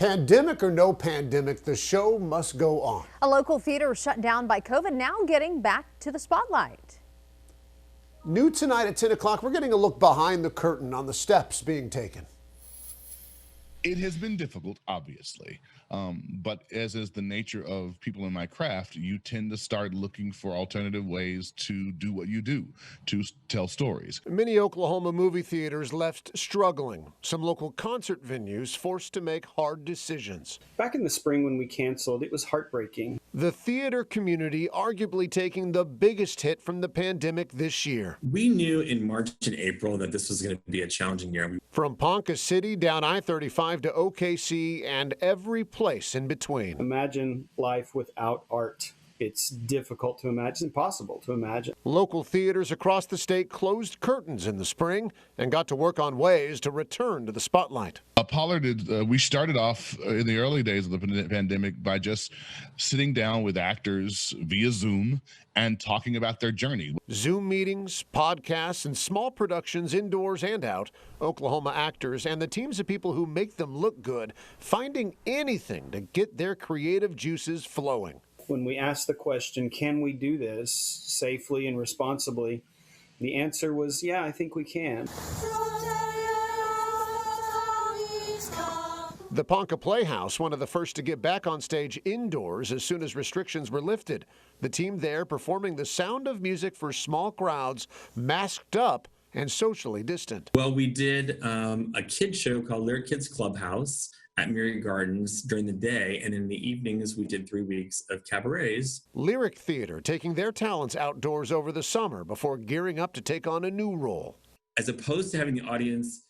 Pandemic or no pandemic, the show must go on. A local theater shut down by COVID now getting back to the spotlight. New tonight at 10 o'clock, we're getting a look behind the curtain on the steps being taken. It has been difficult, obviously, but as is the nature of people in my craft, you tend to start looking for alternative ways to do what you do, to tell stories. Many Oklahoma movie theaters left struggling. Some local concert venues forced to make hard decisions. Back in the spring when we canceled, it was heartbreaking. The theater community arguably taking the biggest hit from the pandemic this year. We knew in March and April that this was going to be a challenging year. From Ponca City down I-35 to OKC and every place in between. Imagine life without art. It's difficult to imagine, it's impossible to imagine. Local theaters across the state closed curtains in the spring and got to work on ways to return to the spotlight. Pollard, we started off in the early days of the pandemic by just sitting down with actors via Zoom and talking about their journey. Zoom meetings, podcasts, and small productions indoors and out. Oklahoma actors and the teams of people who make them look good, finding anything to get their creative juices flowing. When we asked the question, can we do this safely and responsibly? The answer was, yeah, I think we can. The Ponca Playhouse, one of the first to get back on stage indoors as soon as restrictions were lifted. The team there performing The Sound of Music for small crowds, masked up and socially distant. Well, we did a kid show called Lyric Kids Clubhouse at Myriad Gardens during the day, and in the evenings we did 3 weeks of cabarets. Lyric Theater taking their talents outdoors over the summer before gearing up to take on a new role. As opposed to having the audience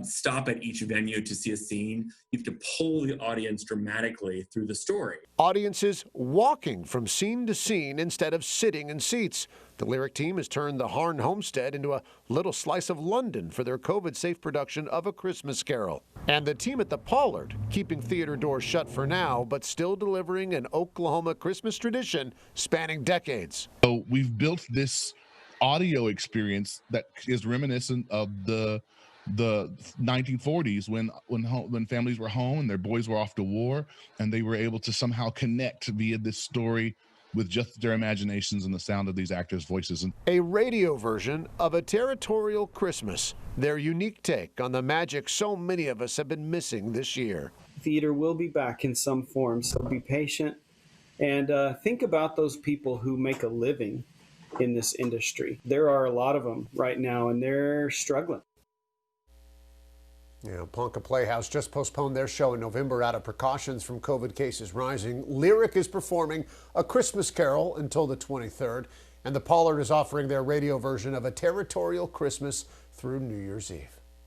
stop at each venue to see a scene, you have to pull the audience dramatically through the story. Audiences walking from scene to scene instead of sitting in seats. The Lyric team has turned the Harn Homestead into a little slice of London for their COVID-safe production of A Christmas Carol. And the team at the Pollard, keeping theater doors shut for now, but still delivering an Oklahoma Christmas tradition spanning decades. So we've built this audio experience that is reminiscent of the 1940s when families were home and their boys were off to war, and they were able to somehow connect via this story with just their imaginations and the sound of these actors' voices. A radio version of A Territorial Christmas, their unique take on the magic so many of us have been missing this year. Theater will be back in some form, so be patient and think about those people who make a living in this industry. There are a lot of them right now, and they're struggling. Yeah, Ponca Playhouse just postponed their show in November out of precautions from COVID cases rising. Lyric is performing A Christmas Carol until the 23rd, and the Pollard is offering their radio version of A Territorial Christmas through New Year's Eve.